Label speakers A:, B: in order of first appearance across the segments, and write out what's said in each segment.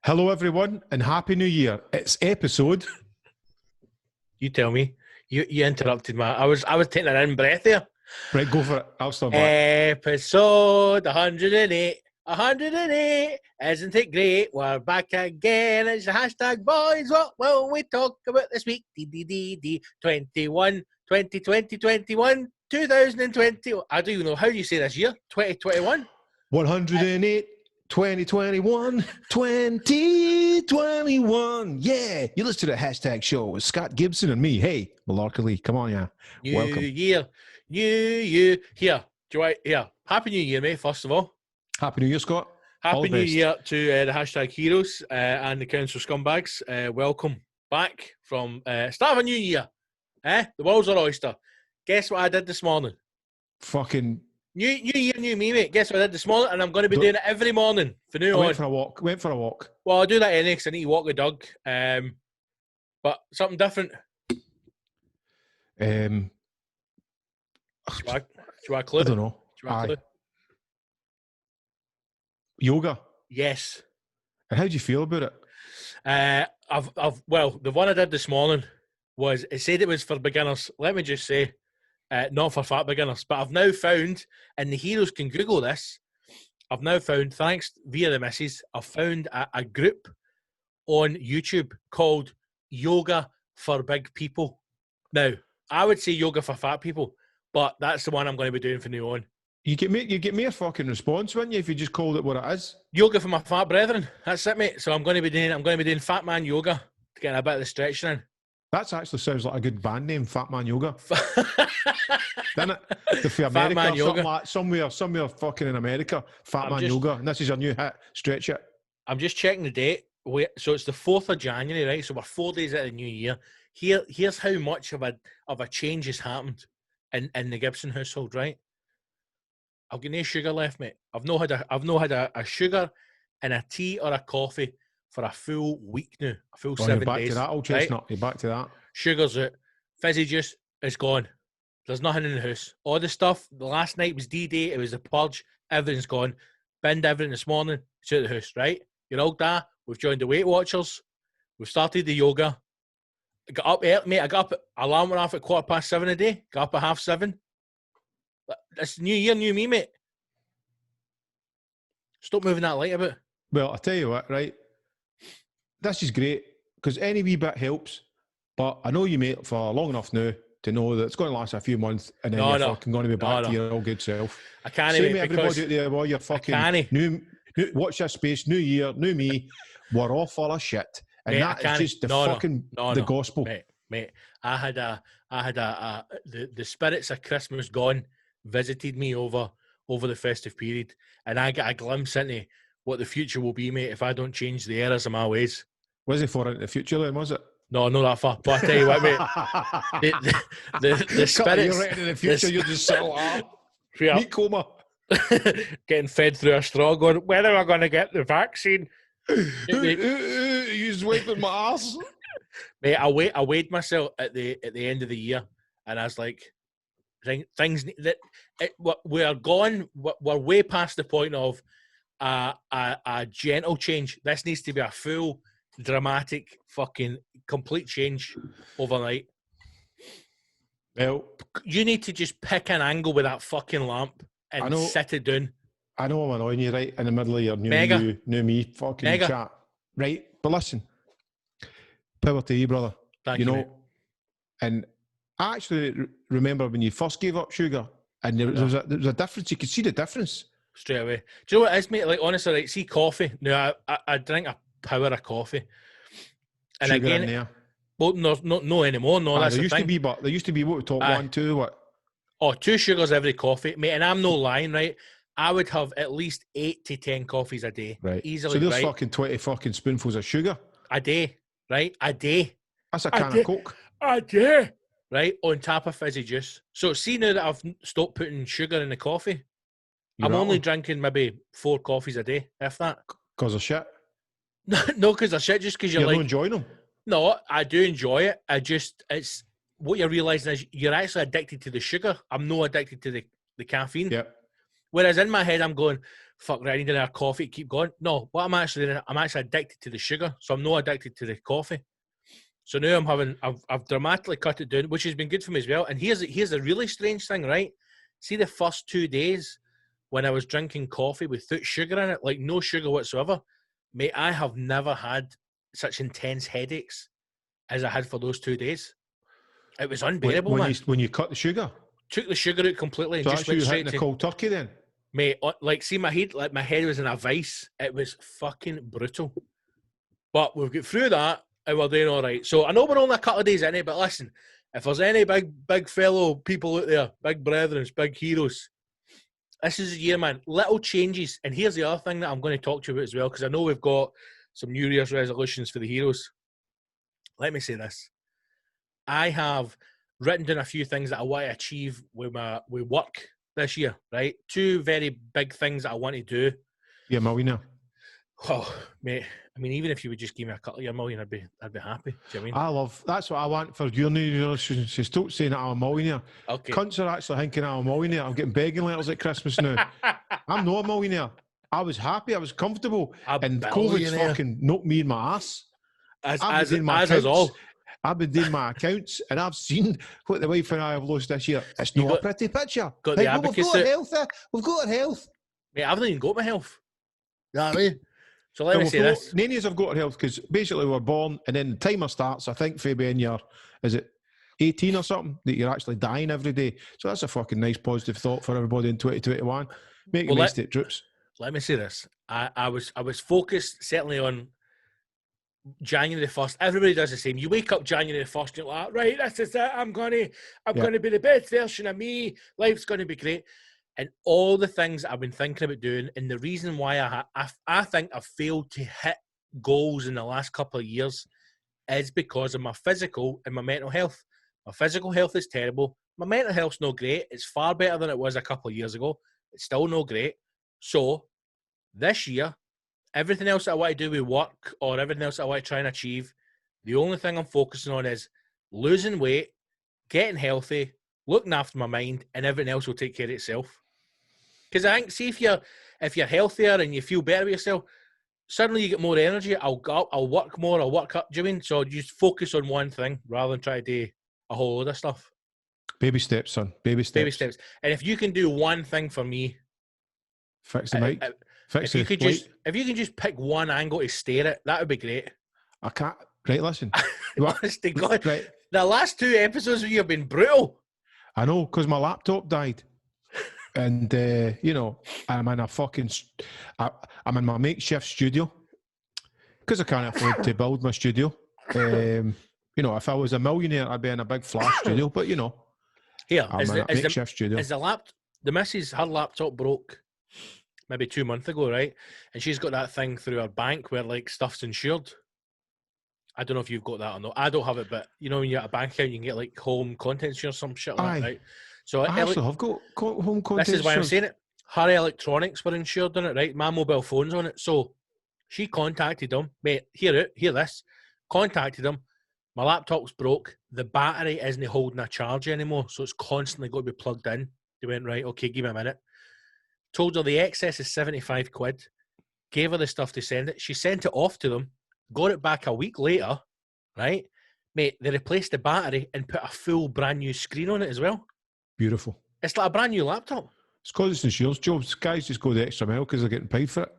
A: Hello, everyone, and Happy New Year. It's episode.
B: You tell me. You interrupted me. I was taking an in breath there.
A: Right, go for it. I'll start back.
B: Episode 108. 108. Isn't it great? We're back again. It's the hashtag boys. What will we talk about this week? D 21, 2020, 21, 2020. I don't even know. How do you say this year? 2021?
A: 108, 2021, 2021. Yeah. You listen to the hashtag show with Scott Gibson and me. Hey, Malarkey. Come on, yeah. Welcome.
B: New year. Here. Happy New Year, mate, first of all.
A: Happy New Year, Scott.
B: Happy New Year to the hashtag heroes and the council scumbags. Welcome back from start of a new year. The world's our oyster. Guess what I did this morning?
A: Fucking...
B: New year, new me, mate. Guess what I did this morning? And I'm going to be doing it every morning for now on.
A: Went for a walk.
B: Well, I'll do that anyway because I need to walk the dog. But something different. Do you want a clue?
A: I don't know.
B: Do you want a clue?
A: Yoga.
B: Yes.
A: And how do you feel about it?
B: Well, the one I did this morning was, it said it was for beginners. Let me just say, not for fat beginners, but I've now found, and the heroes can Google this, I've now found, thanks via the missus, I've found a group on YouTube called Yoga for Big People. Now, I would say yoga for fat people, but that's the one I'm going to be doing from now on. You get
A: me a fucking response, wouldn't you, if you just called it what it is?
B: Yoga for my fat brethren. That's it, mate. So I'm going to be doing fat man yoga to get a bit of the stretching in.
A: That actually sounds like a good band name, Fat Man Yoga. Doesn't it? For America,
B: Fat Man Yoga.
A: Like somewhere fucking in America, Fat Man Yoga. And this is a new hit. Stretch it.
B: I'm just checking the date. So it's the 4th of January, right? So we're 4 days out of the new year. Here's how much of a change has happened in the Gibson household, right? I've got no sugar left, mate. I've not had a sugar and a tea or a coffee for a full week now. A full 7 days.
A: You're back to that, old chestnut. Right? You're back to that.
B: Sugar's out. Fizzy juice is gone. There's nothing in the house. All the stuff, the last night was D-Day. It was a purge. Everything's gone. Binned everything this morning. It's out of the house, right? You're all there. We've joined the Weight Watchers. We've started the yoga. I got up early, mate. I got up, alarm went off at 7:15 a day. Got up at 7:30. It's new year, new me, mate. Stop moving that light about.
A: Well, I'll tell you what, right? This is great, because any wee bit helps. But I know you, mate, for long enough now to know that it's going to last a few months and then you're fucking going to be back to your old good self.
B: I can't
A: even. Same everybody out there, well, you're fucking new, watch this space, new year, new me. We're all full of shit. And mate, that is just the the gospel.
B: Mate, I had the spirits of Christmas gone, visited me over the festive period, and I get a glimpse into what the future will be, mate, if I don't change the errors of my ways.
A: Was it for into the future then, was it?
B: No, not that far. But I tell you what, mate, the spirits...
A: You're right into the future, you're just so meat coma.
B: Getting fed through a straw going, when am I going to get the vaccine?
A: You're just wiping my ass.
B: Mate, I weighed myself at the end of the year, and I was like, things that we're gone. We're way past the point of a gentle change. This needs to be a full, dramatic, fucking complete change overnight.
A: Well,
B: you need to just pick an angle with that fucking lamp and sit it down.
A: I know I'm annoying you, right, in the middle of your new me fucking chat. Right, but listen, power to you, brother.
B: Thank you, mate.
A: And I actually remember when you first gave up sugar, and there was a difference. You could see the difference.
B: Straight away. Do you know what it is, mate? Like, honestly, like, see coffee. Now, I drink a power of coffee. And
A: sugar
B: again,
A: in there.
B: Well, no anymore. No, that's
A: there
B: the
A: used
B: thing.
A: to be, but there used to be what we talk 1, 2, what?
B: Oh, 2 sugars every coffee, mate. And I'm no lying, right? I would have at least 8 to 10 coffees a day.
A: Right.
B: Easily,
A: so there's
B: right?
A: fucking 20 fucking spoonfuls of sugar.
B: A day, right? A day.
A: That's a can of Coke.
B: A day. Right? On top of fizzy juice. So see now that I've stopped putting sugar in the coffee, I'm only drinking maybe 4 coffees a day, if that.
A: Because of shit?
B: No, because of shit, just because you're like...
A: not enjoying them?
B: No, I do enjoy it. It's what you're realising is you're actually addicted to the sugar. I'm not addicted to the caffeine.
A: Yeah.
B: Whereas in my head, I'm going, fuck, right, I need another coffee to keep going. No, what I'm actually addicted to the sugar, so I'm not addicted to the coffee. So now I've dramatically cut it down, which has been good for me as well. And here's a really strange thing, right? See, the first 2 days when I was drinking coffee without sugar in it, like no sugar whatsoever, mate, I have never had such intense headaches as I had for those 2 days. It was unbearable, man.
A: When you cut the sugar?
B: Took the sugar out completely and
A: so
B: just went straight
A: to the cold turkey then?
B: Mate, like, see my head was in a vice. It was fucking brutal. But we've got through that and we're doing all right. So I know we're only a couple of days in it, but listen, if there's any big fellow people out there, big brethren, big heroes, this is a year, man. Little changes. And here's the other thing that I'm going to talk to you about as well, because I know we've got some New Year's resolutions for the heroes. Let me say this. I have written down a few things that I want to achieve with work this year, right? 2 very big things that I want to do.
A: Yeah, millionaire.
B: Oh, mate. I mean, even if you would just give me a couple of your million, I'd be happy. Do you know what I mean?
A: That's what I want for your New Year's resolution. Stop saying that I'm a millionaire.
B: Okay.
A: Cunts are actually thinking I'm a millionaire. I'm getting begging letters at Christmas now. I'm not a millionaire. I was happy. I was comfortable. And COVID's fucking knocked me in my ass.
B: As us all.
A: I've been doing my accounts and I've seen what the wife and I have lost this year. It's not a pretty picture.
B: Got the advocacy.
A: We've got our health.
B: Mate, I haven't even got my health.
A: You know what I mean?
B: So let me say this.
A: None of us have got our health because basically we're born and then the timer starts, I think, Fabian, is it 18 or something, that you're actually dying every day. So that's a fucking nice positive thought for everybody in 2021. Make a mistake, Droops.
B: Let me say this. I was focused certainly on January the 1st. Everybody does the same. You wake up January the 1st and you're like, right, this is it. I'm gonna be the best version of me. Life's gonna be great. And all the things I've been thinking about doing, and the reason why I think I've failed to hit goals in the last couple of years is because of my physical and my mental health. My physical health is terrible. My mental health's not great. It's far better than it was a couple of years ago. It's still not great. So this year, everything else that I want to do with work or everything else that I want to try and achieve, the only thing I'm focusing on is losing weight, getting healthy, looking after my mind, and everything else will take care of itself. Because I think, see, if you're healthier and you feel better with yourself, suddenly you get more energy. I'll work more. I'll work up. Do you mean? So just focus on one thing rather than try to do a whole lot of stuff.
A: Baby steps, son. Baby steps.
B: Baby steps. And if you can do one thing for me,
A: fix the mic.
B: If you can just pick one angle to stare at, that would be great.
A: I can't. Right, listen.
B: Honest to God, right. The last 2 episodes of you have been brutal.
A: I know, because my laptop died. And, I'm in my makeshift studio because I can't afford to build my studio. If I was a millionaire, I'd be in a big flash studio, but,
B: Here,
A: I'm in a makeshift studio.
B: The missus, her laptop broke maybe 2 months ago, right? And she's got that thing through her bank where, like, stuff's insured. I don't know if you've got that or not. I don't have it, but, when you're at a bank account, you can get, like, home contents or some shit like that, right? So
A: I actually have got home contents.
B: This is why I'm saying it. Her electronics were insured on it, right? My mobile phone's on it. So she contacted them. Mate, hear this. Contacted them. My laptop's broke. The battery isn't holding a charge anymore, so it's constantly got to be plugged in. They went, right, okay, give me a minute. Told her the excess is 75 quid. Gave her the stuff to send it. She sent it off to them. Got it back a week later, right? Mate, they replaced the battery and put a full brand new screen on it as well.
A: Beautiful.
B: It's like a brand new laptop.
A: It's because it's insurance jobs. Guys just go the extra mile because they're getting paid for it.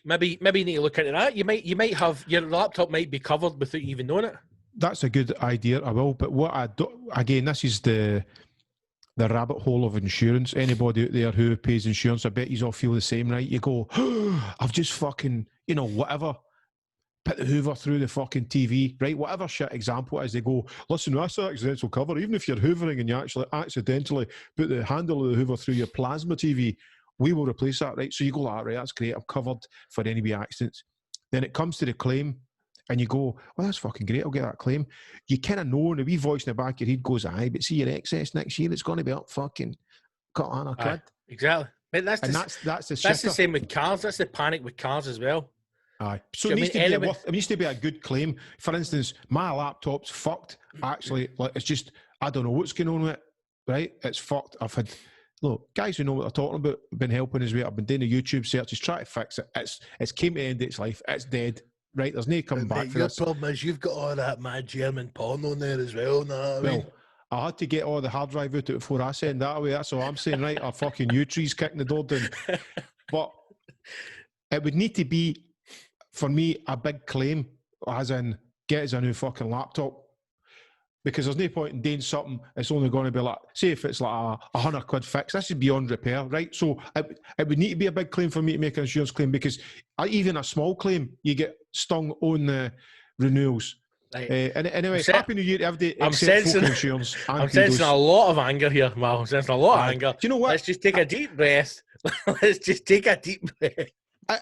B: Maybe you need to look into that. You might have your laptop might be covered without you even knowing it.
A: That's a good idea. I will. But what I do again, this is the rabbit hole of insurance. Anybody out there who pays insurance, I bet you all feel the same, right? You go, I've just fucking, whatever. Put the Hoover through the fucking TV, right? Whatever shit example is, they go, listen, that's an accidental cover. Even if you're hoovering and you actually accidentally put the handle of the Hoover through your plasma TV, we will replace that, right? So you go, right, that's great. I'm covered for any wee accidents. Then it comes to the claim and you go, well, that's fucking great. I'll get that claim. You kind of know, and a wee voice in the back of your head goes, aye, but see your excess next year, it's going to be up fucking quid.
B: Exactly. But that's the same with cars. That's the panic with cars as well.
A: Aye. So it needs to be a good claim. For instance, my laptop's fucked. Actually, like it's just, I don't know what's going on with it, right? It's fucked. I've had look, guys who know what they're talking about have been helping us. I've been doing the YouTube searches, trying to fix it. It's came to the end of its life. It's dead. Right, there's no coming back for
B: your
A: this.
B: Your problem is you've got all that mad German porn on there as well.
A: I had to get all the hard drive out before I send that away. That's all I'm saying, right? Our fucking U-tree's kicking the door down. But it would need to be, for me, a big claim, as in, get us a new fucking laptop. Because there's no point in doing something, it's only going to be like, say if it's like a £100 fix, this is beyond repair, right? So it would need to be a big claim for me to make an insurance claim, because even a small claim, you get stung on the renewals. Right. Anyway, Happy New Year to everybody. I'm sensing insurance.
B: I'm sensing a lot of anger here, Mal. I'm sensing a lot of anger.
A: Do you know what?
B: Let's just take a deep breath. Let's just take a deep breath.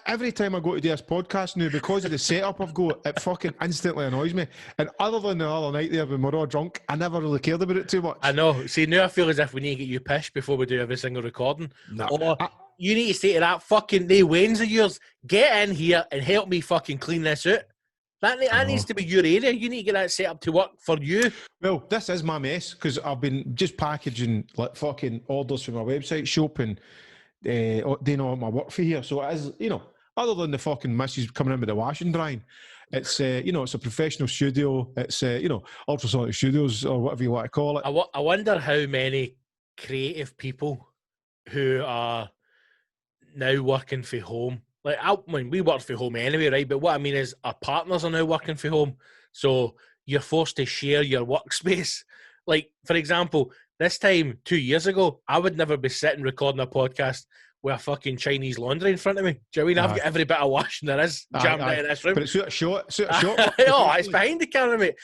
A: Every time I go to do this podcast now, because of the setup I've got, it fucking instantly annoys me. And other than the other night there when we were all drunk, I never really cared about it too much.
B: I know. See, now I feel as if we need to get you pissed before we do every single recording.
A: No.
B: Or you need to say to that fucking Wayne's of yours, get in here and help me fucking clean this out. That needs to be your area. You need to get that set up to work for you.
A: Well, this is my mess, because I've been just packaging like fucking orders from my website shop and doing all my work for here. So it is, other than the fucking missus coming in with the washing and drying, it's it's a professional studio. It's ultrasonic studios, or whatever you want to call it.
B: I wonder how many creative people who are now working from home. Like, we work from home anyway, right? But what I mean is our partners are now working from home. So you're forced to share your workspace. Like, for example, this time 2 years ago, I would never be sitting recording a podcast with a fucking Chinese laundry in front of me. Do you know what I mean? I've got every bit of washing there is jammed out in this room.
A: But it's sort of short.
B: Oh, it's behind the camera, mate.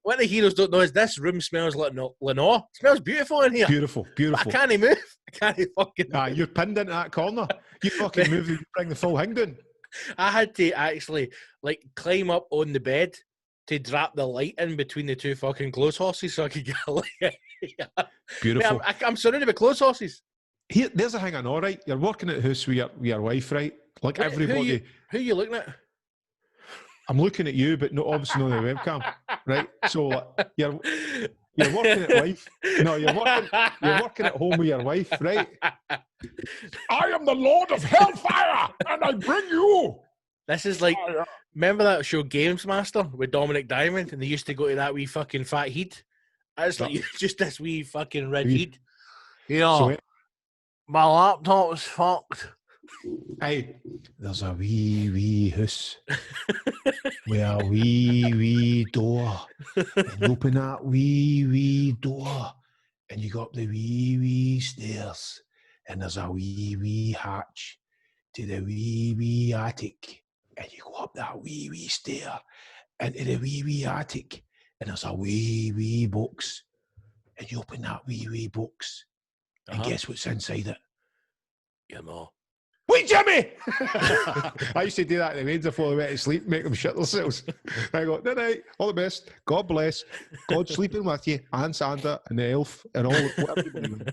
B: What the heroes don't know is this room smells like Lenore. It smells beautiful in here.
A: Beautiful.
B: But I can't move. I can't fucking move.
A: You're pinned into that corner. You fucking move, you bring the full hang down.
B: I had to actually climb up on the bed to drop the light in between the two fucking clothes horses so I could get a light.
A: Beautiful.
B: I'm surrounded by clothes horses.
A: There's a thing I know, right? You're working at the house with your wife, right? Like everybody.
B: Who are you looking at?
A: I'm looking at you, but obviously not on the webcam, right? So you're working at wife. No, you're working at home with your wife, right? I am the Lord of Hellfire, and I bring you.
B: This is like, remember that show Games Master with Dominic Diamond, and they used to go to that wee fucking fat heat. It's like just this wee fucking red heat. My laptop was fucked.
A: Hey, there's a wee house with a wee door. And you open that wee door, and you go up the wee stairs, and there's a wee hatch to the wee attic, and you go up that wee stair into the wee attic, and there's a wee box, and you open that wee box, and guess what's inside it?
B: You know.
A: Wait, Jimmy! I used to do that to the maids before they went to sleep, make them shit themselves. I go, night, all the best, God bless, God sleeping with you, and Santa, and the elf, and all, whatever you believe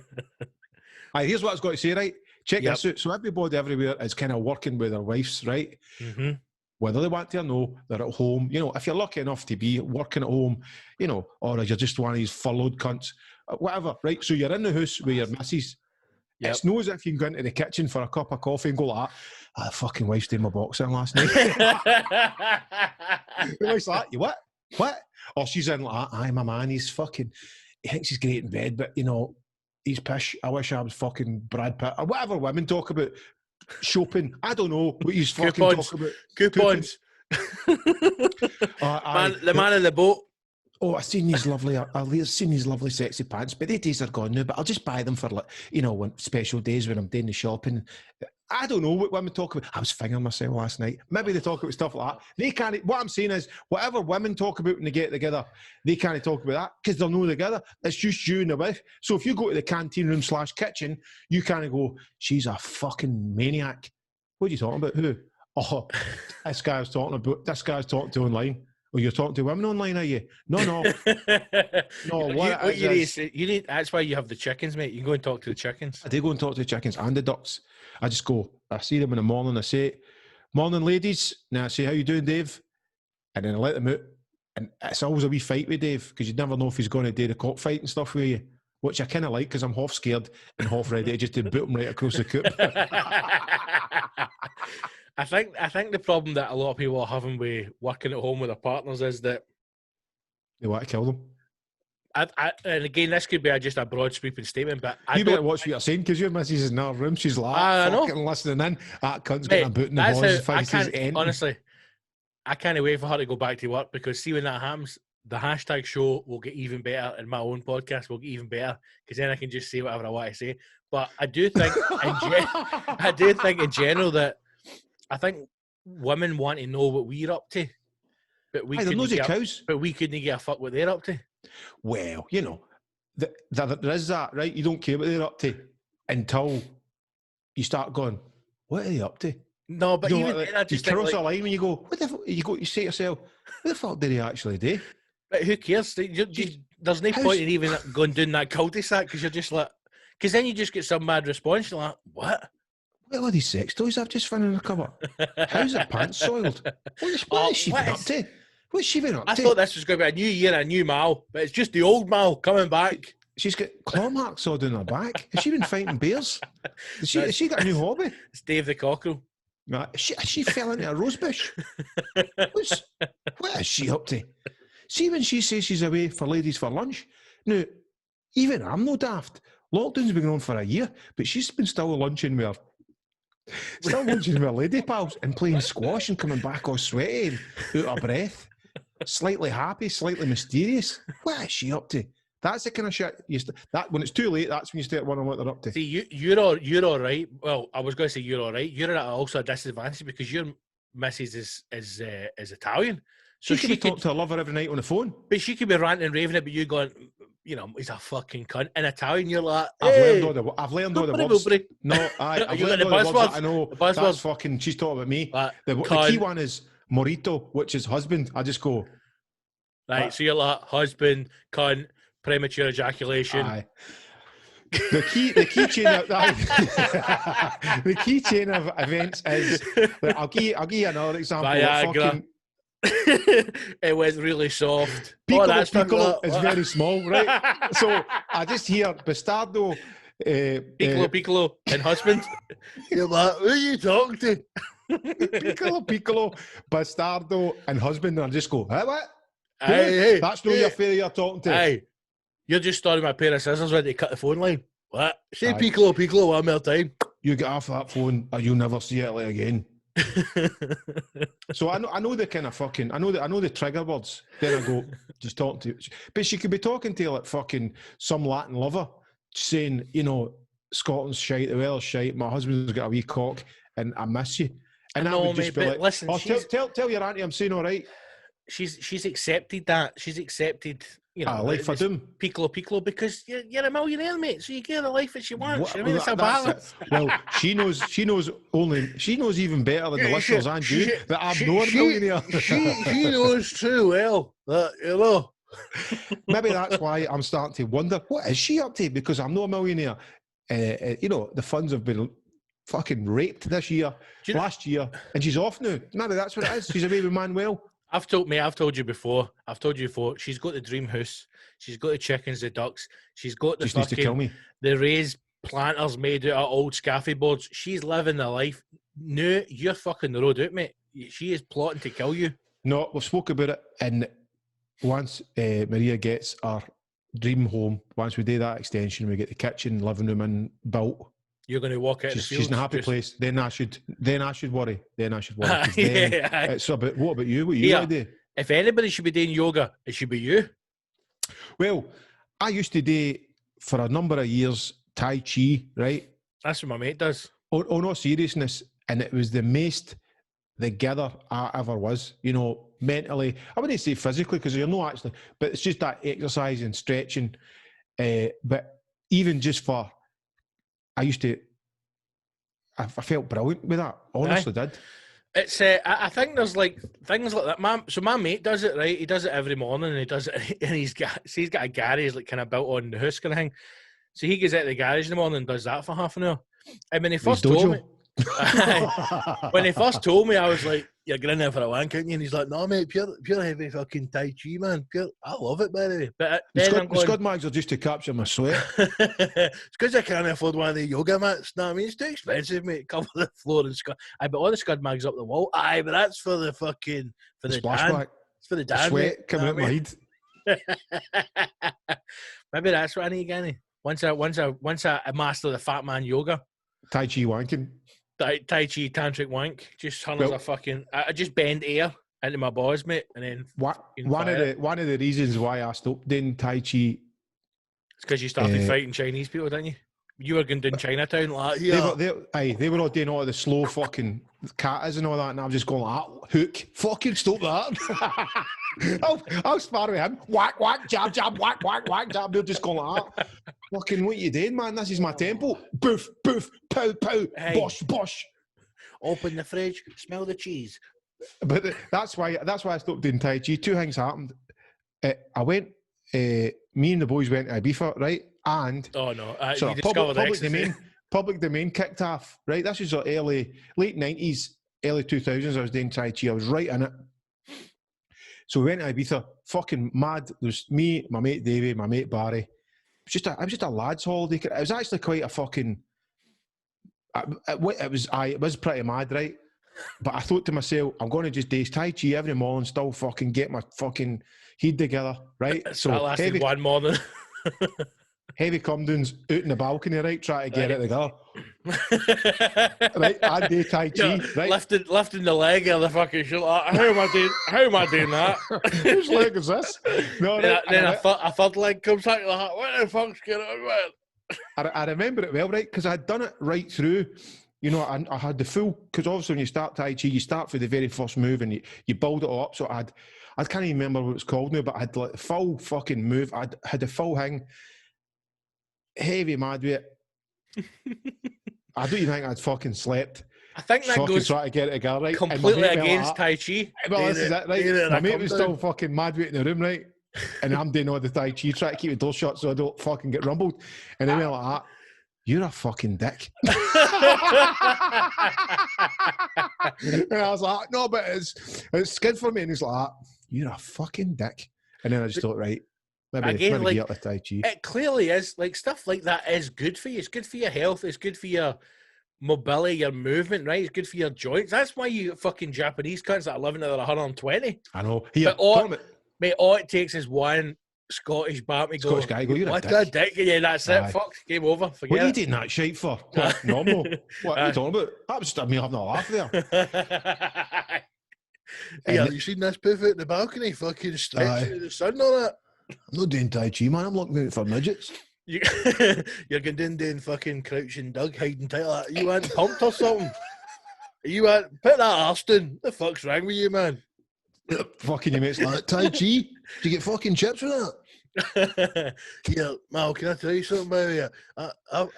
A: in. Here's what I was going to say, right? Check this out. So everybody everywhere is kind of working with their wives, right?
B: Mm-hmm.
A: Whether they want to or no, they're at home. If you're lucky enough to be working at home, or you're just one of these furloughed cunts, whatever, right? So you're in the house with your missus. Yep. It's not as if you can go into the kitchen for a cup of coffee and go like, that fucking wife's doing my boxing last night. The wife's like, you what? Or she's in like, aye, my man, he thinks he's great in bed, but, he's pish. I wish I was fucking Brad Pitt. Or whatever women talk about. Shopping. I don't know what he's fucking talking about.
B: Coupons. The man in the boat.
A: Oh, I've seen these lovely sexy pants, but the days are gone now. But I'll just buy them for when special days when I'm doing the shopping. I don't know what women talk about. I was fingering myself last night. Maybe they talk about stuff like that. They can't. What I'm saying is, whatever women talk about when they get together, they can't talk about that because they're not together. It's just you and the wife. So if you go to the canteen room / kitchen, you can't go, she's a fucking maniac. What are you talking about? Who? Oh, this guy's talking to online. Oh, you're talking to women online, are you? No. No,
B: what you need. That's why you have the chickens, mate. You can go and talk to the chickens.
A: I do go and talk to the chickens and the ducks. I just go, I see them in the morning, I say, morning, ladies. Now I say, how you doing, Dave? And then I let them out. And it's always a wee fight with Dave, because you never know if he's going to do the cockfight and stuff with you. which I kind of like because I'm half scared and half ready to just to boot them right across the coop.
B: I think the problem that a lot of people are having with working at home with their partners is that
A: they want to kill them.
B: And again, this could be just a broad sweeping statement, but
A: you better watch what you're saying because your missus is in her room. She's like, fucking listening in. That cunt's getting a boot in the balls.
B: Honestly, I can't wait for her to go back to work because see when that happens, the hashtag show will get even better and my own podcast will get even better because then I can just say whatever I want to say. But I do think, in general that I think women want to know what we're up to, but we couldn't get a fuck what they're up to.
A: Well, you know, there is that, right? You don't care what they're up to until you start going, what are they up to?
B: No, but even
A: then, I just you cross a line when you go, what the fuck? You say to yourself, what the fuck did he actually do?
B: But who cares? There's no point in even going down that cul-de-sac because you're just like, because then you just get some mad response. You're like, what?
A: What are these sex toys I've just found in the cupboard? How's her pants soiled? What has she been up to? What's she been up to?
B: I thought this was going to be a new year and a new Mal, but it's just the old Mal coming back.
A: She's got claw marks all down her back. Has she been fighting bears? Has she got a new hobby?
B: It's Dave the Cockerel.
A: She fell into a rose bush. What is she up to? See when she says she's away for ladies for lunch? Now, even I'm no daft. Lockdown's been on for a year, but she's been still lunching with her lady pals and playing squash and coming back all sweaty and out of breath. Slightly happy, slightly mysterious. What is she up to? That's the kind of shit that when it's too late, that's when you start wondering what they're up to.
B: See, you're all right. Well, I was going to say you're all right. You're at also a disadvantage because your missus is Italian.
A: So she could talk to her lover every night on the phone.
B: But she could be ranting and raving it, but you going, you know, he's a fucking cunt. In Italian, you're like, hey,
A: I've learned all the words. No, I've learned all the words. I know. That's fucking, she's talking about me. The key one is morito, which is husband. I just go.
B: Right, so you're like, husband, cunt, premature ejaculation.
A: Aye. The key chain of events is, I'll give you another example.
B: Viagra. It went really soft.
A: Piccolo is very small, right? So I just hear Bastardo.
B: Piccolo, and husband.
A: You're like, who are you talking to? Piccolo, Bastardo, and husband. And I just go, what?
B: Hey,
A: that's not your fairy you're talking to.
B: Hey, you're just starting my pair of scissors ready to cut the phone line. What? Say Piccolo one more time.
A: You get off that phone or you'll never see it like again. So I know the kind of fucking I know the trigger words. Then I go just talking to, but she could be talking to like fucking some Latin lover, saying, you know, Scotland's shite, the Welsh shite. My husband's got a wee cock, and I miss you. And I would just be like, listen, tell your auntie I'm saying all right.
B: She's accepted that. She's accepted. You know,
A: life for them.
B: Piccolo, because you're a millionaire, mate. So you get the life that she wants. I mean, it's a balance.
A: Well, she knows even better than the listeners and you that I'm not a millionaire.
B: She knows too well that, you know.
A: Maybe that's why I'm starting to wonder, what is she up to? Because I'm not a millionaire. You know, the funds have been fucking raped this year, last year, and she's off now. Maybe that's what it is. She's away with Manuel.
B: I've told you before. She's got the dream house. She's got the chickens, the ducks. She's got the
A: needs to kill me.
B: The raised planters made out of old scaffy boards. She's living the life. No, you're fucking the road out, mate. She is plotting to kill you.
A: No, we've spoke about it, and once Maria gets our dream home, once we do that extension, we get the kitchen, living room in built.
B: You're going to walk out.
A: She's in a happy place. Then I should worry. It's about, what about you? What you do?
B: If anybody should be doing yoga, it should be you.
A: Well, I used to do for a number of years Tai Chi, right?
B: That's what my mate does.
A: Oh, no seriousness, and it was the most together I ever was. You know, mentally. I wouldn't say physically because you're not actually, but it's just that exercise and stretching. But even just for. I felt brilliant with that. Honestly, did.
B: It's. I think there's like things like that. So my mate does it, right? He does it every morning, and he does it. And he's got a garage like kind of built on the house kind of thing. So he goes out of the garage in the morning and does that for half an hour. And when he first told me, When he first told me, I was like, "You're going in there for a wank, aren't you?" And he's like, "No, mate, pure heavy fucking Tai Chi, man. Pure, I love it, by the way." But
A: the Scud mags are just to capture my sweat.
B: It's because I can't afford one of the yoga mats. No, I mean, it's too expensive, mate. Cover the floor and Scud. But all the Scud mags up the wall. Aye, but that's for the fucking for the
A: splashback.
B: It's for the Dan,
A: sweat
B: mate.
A: coming out my head.
B: Maybe that's what I need again. Once I master the fat man yoga,
A: Tai Chi wanking,
B: Tai Chi tantric wank, just turn as a fucking. I just bend air into my balls, mate, and then
A: one of the reasons why I stopped doing Tai Chi.
B: It's because you started fighting Chinese people, didn't you? You were going down Chinatown like that.
A: They were all doing all the slow fucking katas and all that, and I was just going like, hook, fucking stop that. I'll spar with him. Whack, whack, jab, jab, whack, whack, whack, jab. They're just going like that. Fucking what you doing, man? This is my tempo. Boof, boof, pow, pow, bosh, bosh.
B: Open the fridge, smell the cheese.
A: But that's why I stopped doing Tai Chi. Two things happened. I went, me and the boys went to Ibiza, right? And public domain kicked off, right? This was late 90s, early 2000s. I was doing Tai Chi. I was right in it. So we went to Ibiza, fucking mad. There was me, my mate Davey, my mate Barry. It was just a lads' holiday. It was actually quite a fucking. It was pretty mad, right? But I thought to myself, I'm going to just do Tai Chi every morning, still fucking get my fucking head together, right?
B: So that lasted one morning.
A: Heavy come downs out in the balcony, right? Try to get it together. Right, I do Tai Chi, right?
B: Lifting the leg of the fucking shit. How am I doing that?
A: Whose leg is this? No,
B: then a third leg comes out like, what the fuck's going on, man?
A: I remember it well, right? Because I had done it right through. You know, I had the full, because obviously when you start Tai Chi, you start for the very first move and you build it all up. So I can't even remember what it's called now, but I had like the full fucking move. I had the full thing. Heavy mad with it. I don't even think I'd fucking slept.
B: I think that goes
A: trying to get it together, right?
B: Completely against Tai Chi.
A: Well, this is it, right? My mate was still fucking mad with it in the room, right? And I'm doing all the Tai Chi, trying to keep the door shut so I don't fucking get rumbled. And then we're like that. You're a fucking dick. And I was like, no, but it's good for me. And he's like, you're a fucking dick. And then I just thought, right. Maybe get up with Tai Chi.
B: It clearly is. Like, stuff like that is good for you. It's good for your health. It's good for your mobility, your movement, right? It's good for your joints. That's why you fucking Japanese cunts that are living at 120.
A: I know.
B: Mate, all it takes is one Scottish guy go,
A: you're
B: what a dick. Yeah, that's it. Fuck, game over. Forget
A: what are you doing that shit for? What, normal? What are you talking about? That was just me having a laugh there.
B: Yeah, you seen this poof out in the balcony? Fucking stretching in the sun on it.
A: I'm not doing Tai Chi, man. I'm looking out for midgets.
B: You're going doing fucking crouching Doug, hiding tight like that. You ain't pumped or something? You ain't put that arse down. The fuck's wrong with you, man?
A: Fucking your mates like Tai Chi. Do you get fucking chips with that?
B: Yeah, Mal, can I tell you something, by the way?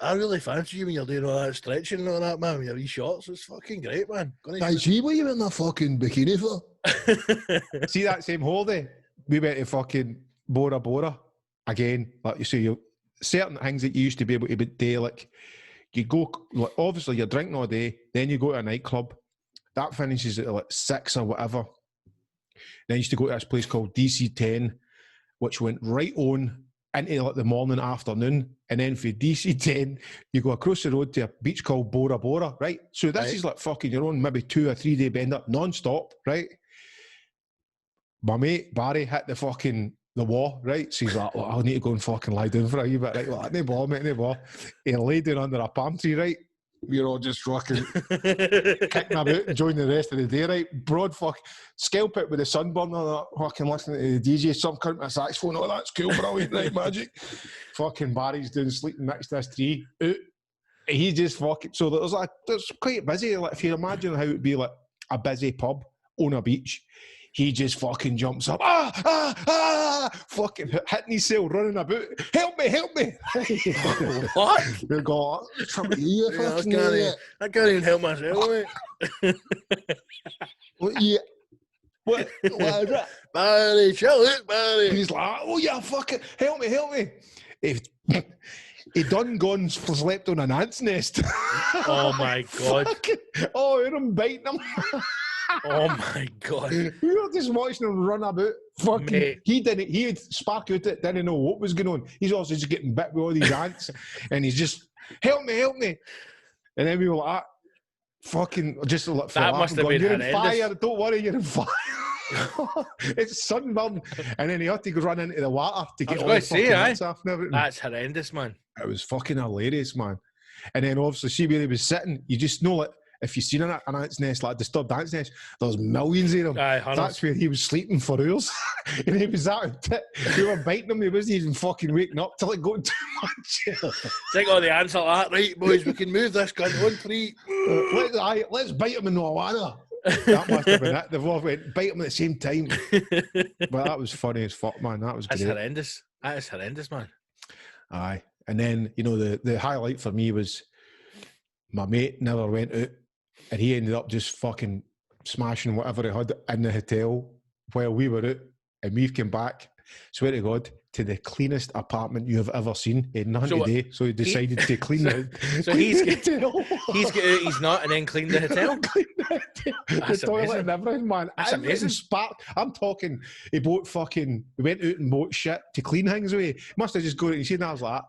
B: I really fancy you when you're doing all that stretching and all that, man. With your wee shorts, it's fucking great, man.
A: Tai Chi, what are you in that fucking bikini for? See that same holiday? We went to fucking Bora Bora again. Like you say, certain things that you used to be able to do, like you go, like obviously you're drinking all day, then you go to a nightclub. That finishes at like 6 or whatever. Then I used to go to this place called DC10, which went right on into like the morning, afternoon. And then for DC10, you go across the road to a beach called Bora Bora, right? So this is like fucking your own maybe 2 or 3 day bender, non-stop, right? My mate Barry hit the wall, right? So he's like, well, I'll need to go and fucking lie down for a wee bit, right? Like, no ball, mate, no ball. He lay down under a palm tree, right? We're all just fucking kicking about and enjoying the rest of the day, right? Broad scalp it with the sunburn and that, fucking listening to the DJ, some cunt with a saxophone, oh, that's cool, brilliant, right, magic. Fucking Barry's doing sleeping next to this tree. He just fucking, so there's quite busy, like if you imagine how it would be like a busy pub on a beach, he just fucking jumps up, fucking hitting himself, running about, help me.
B: What?
A: They go,
B: I can't even help myself, mate.
A: What is it?
B: Barry, chill it, Barry.
A: He's like, oh yeah, fucking, help me. He done gone slept on an ant's nest.
B: Oh my God.
A: Oh, I'm biting him.
B: Oh my God.
A: We were just watching him run about. Fucking,
B: Mate.
A: He had spark out it, didn't know what was going on. He's also just getting bit with all these ants, and he's just, help me. And then we were like, fucking, just like,
B: that must have been
A: you're
B: horrendous.
A: in fire, don't worry, you're in fire. It's sunburned. And then he had to go run into the water to get all the fucking ants off and everything.
B: That's horrendous, man.
A: It was fucking hilarious, man. And then obviously see where he was sitting, you just know, like, if you've seen an ant's nest, like a disturbed ant's nest, there's millions of them. That's where he was sleeping for hours. And he was at it. We were biting him, he wasn't even fucking waking up till it got too much.
B: Take all the ants like that, right, boys, we can move this gun on 3.
A: Let's bite him in the Awana. That must have been it. They've all went bite him at the same time. But that was funny as fuck, man. That was great.
B: That's horrendous. That is horrendous, man.
A: Aye. And then, you know, the highlight for me was my mate never went out, and he ended up just fucking smashing whatever he had in the hotel while we were out, and we've come back, swear to God, to the cleanest apartment you have ever seen. He had nothing to do, so he decided to clean
B: he's got out his nut and then cleaned the hotel.
A: The toilet and everything, man.
B: That's amazing.
A: I'm talking, he went out and bought shit to clean things away. Must have just gone and seen that. I was like,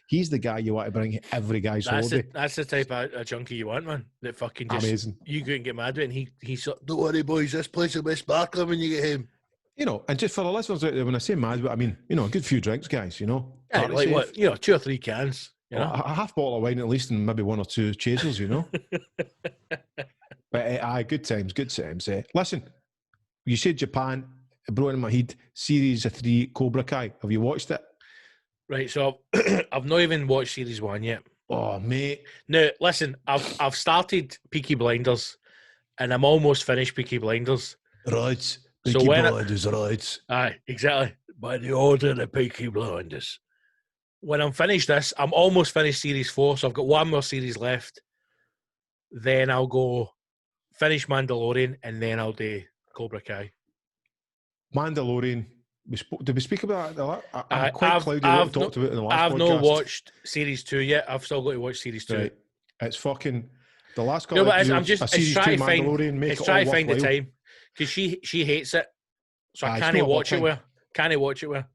A: he's the guy you want to bring every guy's holiday.
B: That's the type of a junkie you want, man. That fucking just,
A: amazing.
B: You go and get mad with it, and he's don't worry, boys, this place will be sparkling when you get home.
A: You know, and just for the listeners out there, when I say mad, I mean, you know, a good few drinks, guys, you know.
B: Yeah, like safe. What, you know, 2 or 3 cans. You know?
A: A half bottle of wine at least, and maybe 1 or 2 chasers, you know. But good times. Listen, you said Japan, it brought in my head, series of 3 Cobra Kai. Have you watched it?
B: Right, so I've not even watched series 1 yet.
A: Oh, mate.
B: No, listen, I've started Peaky Blinders, and I'm almost finished Peaky Blinders.
A: Right.
B: Peaky
A: Blinders, right.
B: Aye, exactly. By the order of the Peaky Blinders. When I'm finished this, I'm almost finished series 4, so I've got 1 more series left. Then I'll go finish Mandalorian, and then I'll do Cobra Kai.
A: Mandalorian. Did we speak about that? I'm quite cloudy what we talked about in the last podcast.
B: I've not watched series 2 yet. I've still got to watch series 2.
A: Right. It's fucking the last couple
B: of
A: episodes.
B: I'm just trying to find the time. Because she hates it, so I can't watch it with her.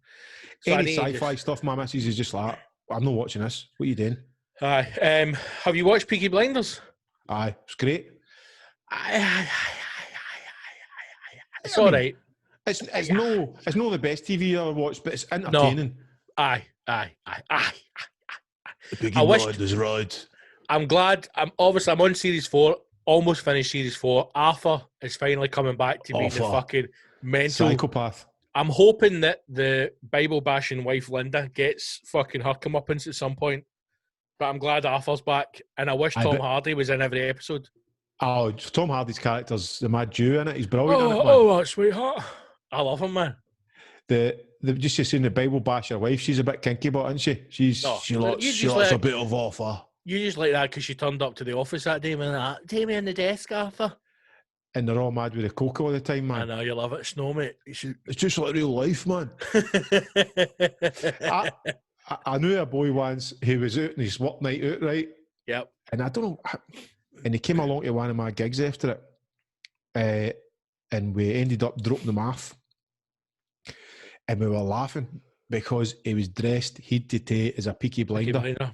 B: So
A: any sci-fi stuff, my missus is just like, I'm not watching this. What are you doing?
B: Aye. Have you watched Peaky Blinders?
A: Aye, it's great.
B: It's all right.
A: It's no the best TV I ever watched, but it's entertaining.
B: No. Aye.
A: Peaky Blinders, right.
B: I'm glad. I'm on series 4. Almost finished series 4. Arthur is finally coming back to being the fucking mental
A: psychopath.
B: I'm hoping that the Bible bashing wife Linda gets fucking her comeuppance at some point. But I'm glad Arthur's back, and I wish Tom Hardy was in every episode.
A: Oh, Tom Hardy's character's the mad Jew in it. He's brilliant in it, man.
B: Oh, sweetheart. I love him, man.
A: Just saying the Bible basher wife, she's a bit kinky, but isn't she? She likes a bit of offer.
B: You just like that because she turned up to the office that day and like, take me on the desk, Arthur.
A: And they're all mad with the coke all the time, man.
B: I know, you love it. Snow, mate.
A: It's just like real life, man. I knew a boy once who was out on his work night out, right?
B: Yep.
A: And I don't know, and he came along to one of my gigs after it, and we ended up dropping him off. And we were laughing because he was dressed head to toe as a Peaky Blinder.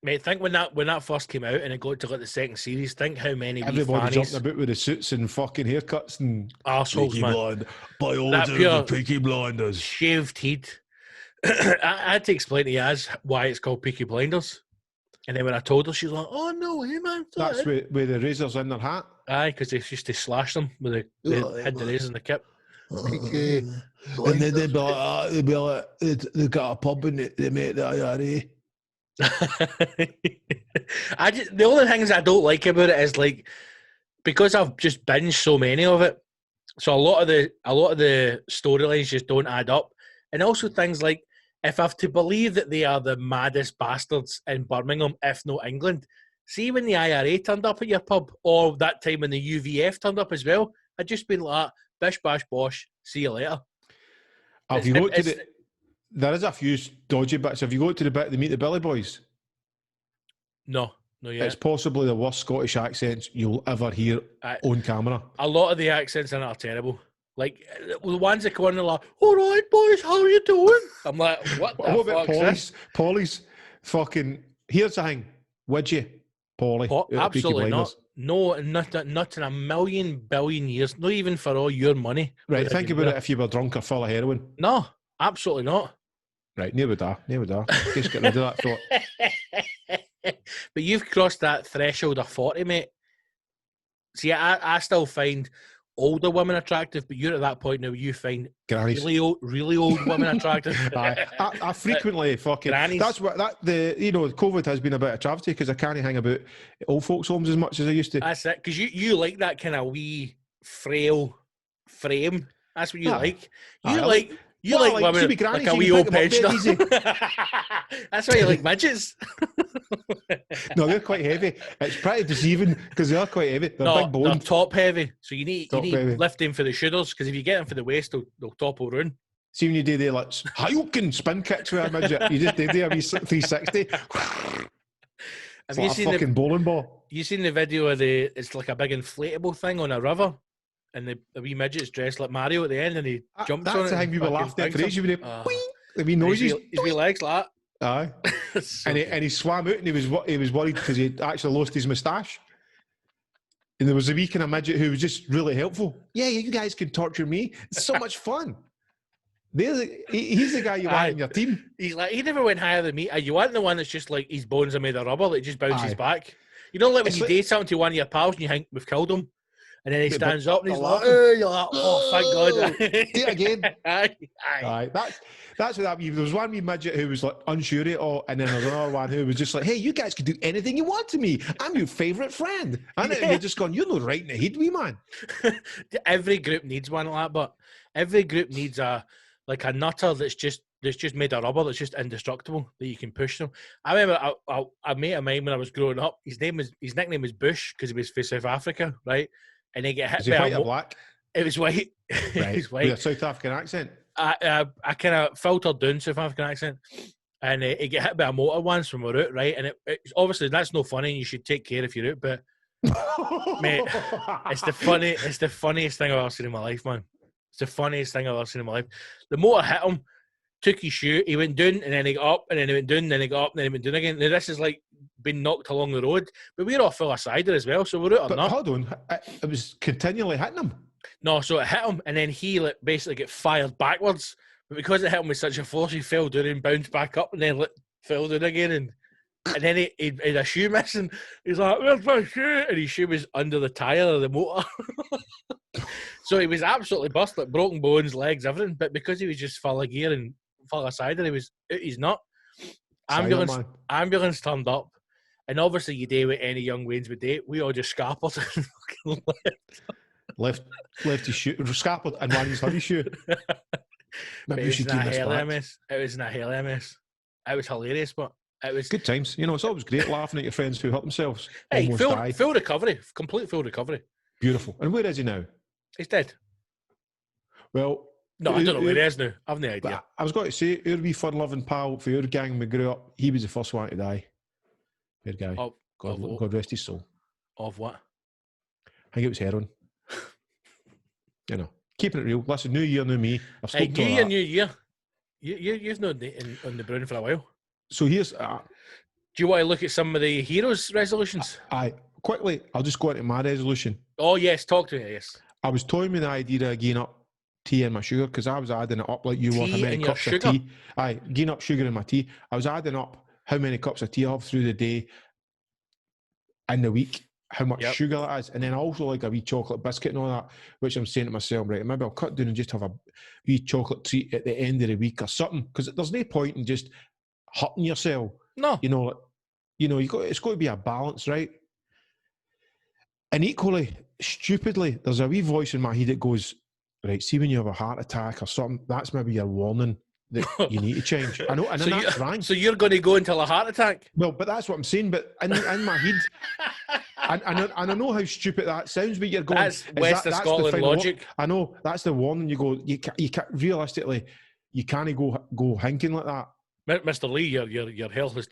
B: Mate, think when that first came out and it got to like the second series, think how many
A: everybody jumping about with the suits and fucking haircuts and
B: arseholes, man.
A: By order of the Peaky Blinders.
B: Shaved head. I had to explain to Yaz why it's called Peaky Blinders. And then when I told her, she's like, oh no, hey man.
A: That's where the razors in their hat.
B: Aye, because they used to slash them with they had the razors in the kip.
A: And then they'd be like, they got a pub and they make the IRA.
B: The only things I don't like about it is like because I've just binged so many of it, so a lot of the storylines just don't add up, and also things like if I have to believe that they are the maddest bastards in Birmingham, if not England. See when the IRA turned up at your pub, or that time when the UVF turned up as well, I'd just been like, bish bash bosh, see you later.
A: Have you looked at There is a few dodgy bits. Have you got to the bit to meet the Billy Boys?
B: No, yet.
A: It's possibly the worst Scottish accents you'll ever hear on camera.
B: A lot of the accents in it are terrible. Like, the ones that go on, they're like, all right, boys, how are you doing? I'm like, what the fuck is this?
A: Polly's fucking, here's the thing, would you, Polly?
B: Absolutely not. No, not in a million billion years. Not even for all your money.
A: Right, think about it if you were drunk or full of heroin.
B: No, absolutely not.
A: Right, near with that. Just get rid of that thought.
B: But you've crossed that threshold of 40, mate. See, I still find older women attractive, but you're at that point now where you find really old women attractive.
A: I frequently fucking
B: grannies.
A: That's what COVID has been a bit of travesty because I can't hang about old folks' homes as much as I used to.
B: That's it, because you like that kind of wee frail frame. That's what you like. You like women like a wee old pensioner. That's why you like midgets.
A: No, they're quite heavy. It's pretty deceiving because they are quite heavy. They're big boned.
B: They're top heavy. So you need lifting for the shoulders because if you get them for the waist, they'll topple ruin.
A: See when you do the Hadouken spin kicks with a midget, you just did a wee 360.
B: Have you seen
A: fucking bowling ball?
B: You seen the video of it's like a big inflatable thing on a river? And the wee midget's dressed like Mario at the end, and he jumps on it.
A: That's the thing we were laughing at for ages. The wee noises.
B: His wee legs like
A: that. Aye. And he swam out, and he was worried because he actually lost his moustache. And there was a wee kind of midget who was just really helpful. Yeah, you guys can torture me. It's so much fun. He's the guy you want in your team.
B: He's like, he never went higher than me. You want the one that's just like his bones are made of rubber that just bounces back. You don't let when you date something to one of your pals and you think we've killed him. And then he stands up and he's like, you're like, oh, thank God.
A: Do it again.
B: Aye.
A: That's what that means. There was one wee midget who was like unsure at all, and then there was another one who was just like, hey, you guys can do anything you want to me. I'm your favourite friend. And you're just going, you're not right in the head, wee man.
B: Every group needs one like that, but every group needs a nutter that's just made of rubber, that's just indestructible, that you can push them. I remember a mate of mine when I was growing up, his nickname was Bush because he was from South Africa, right? And they get hit by
A: white or black?
B: It was white.
A: Right.
B: It was white.
A: With a South African accent?
B: I kind of filtered down South African accent. And he get hit by a motor once when we're out, right? And it's obviously, that's no funny and you should take care if you're out. But, mate, it's the funniest thing I've ever seen in my life, man. It's the funniest thing I've ever seen in my life. The motor hit him, took his shoe, he went down, and then he got up, and then he went down, and then he got up, and then he went down again. Now, this is like being knocked along the road, but we're all full of cider as well, so we're out or not.
A: Hold on, it was continually hitting him.
B: No, so it hit him, and then he basically get fired backwards, but because it hit him with such a force, he fell down and bounced back up, and then fell down again, and then he had a shoe missing. He's like, where's my shoe? And his shoe was under the tyre of the motor. So he was absolutely bust, like broken bones, legs, everything, but because he was just full of gear and full of cider, he was out his nut. Ambulance turned up, and obviously you do what any young Waynes would do. We all just scarpered and
A: left his shoe, scarpered and ran his hoodie shoe. Maybe you should keep this back.
B: It was in a hell MS. It was hilarious, but it was
A: good times. You know, it's always great laughing at your friends who hurt themselves.
B: Hey, full recovery, complete full recovery.
A: Beautiful. And where is he now?
B: He's dead.
A: Well,
B: no, I don't know where he is now. I've no idea.
A: I was going to say, our wee fun-loving pal for your gang when we grew up, he was the first one to die. Good guy. God rest his soul.
B: Of what?
A: I think it was heroin. You know, keeping it real. Listen, new year, new me.
B: New year. You've known on the brown for a while.
A: So here's...
B: do you want to look at some of the heroes' resolutions?
A: Quickly, I'll just go into my resolution.
B: Oh, yes. Talk to me, yes.
A: I was toying with the idea of gaining up tea in my sugar because I was adding it up like you were. How many cups of tea? Gain up sugar in my tea. I was adding up how many cups of tea I have through the day in the week, how much sugar that is, and then also like a wee chocolate biscuit and all that, which I'm saying to myself, right, maybe I'll cut down and just have a wee chocolate treat at the end of the week or something, because there's no point in just hurting yourself.
B: No.
A: It's got to be a balance, right? And equally, stupidly, there's a wee voice in my head that goes, right, see when you have a heart attack or something, that's maybe your warning that you need to change. I know, and so that's wrong.
B: So you're going to go until a heart attack?
A: Well, but that's what I'm saying. But in my head, and I know how stupid that sounds, but you're going...
B: That's West of Scotland logic.
A: I know, that's the warning. You go, you can't realistically, you can't go hinking like that.
B: Mr. Lee, your health is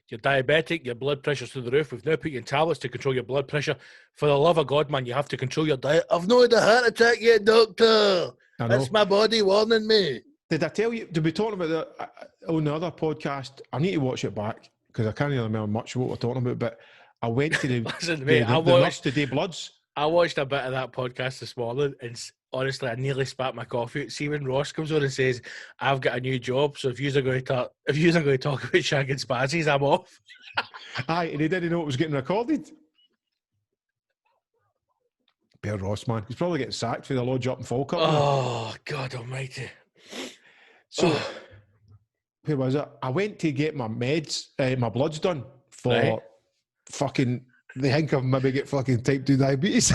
B: you're diabetic, your blood pressure's through the roof. We've now put you in tablets to control your blood pressure. For the love of God, man, you have to control your diet. I've not had a heart attack yet, doctor. That's my body warning me.
A: Did I tell you? Did we talk about that on the other podcast? I need to watch it back because I can't really remember much of what we're talking about. But I went to the the Nurse Today Bloods.
B: I watched a bit of that podcast this morning, and honestly, I nearly spat my coffee. See when Ross comes on and says, "I've got a new job, so if you're going to talk about shagging spazies, I'm off."
A: Aye, and he didn't know it was getting recorded. Bear Ross, man, he's probably getting sacked for the Lodge Up and Falkirk.
B: Oh God Almighty!
A: So, where was it? I went to get my meds, my bloods done for fucking. They think I've maybe get fucking type 2 diabetes.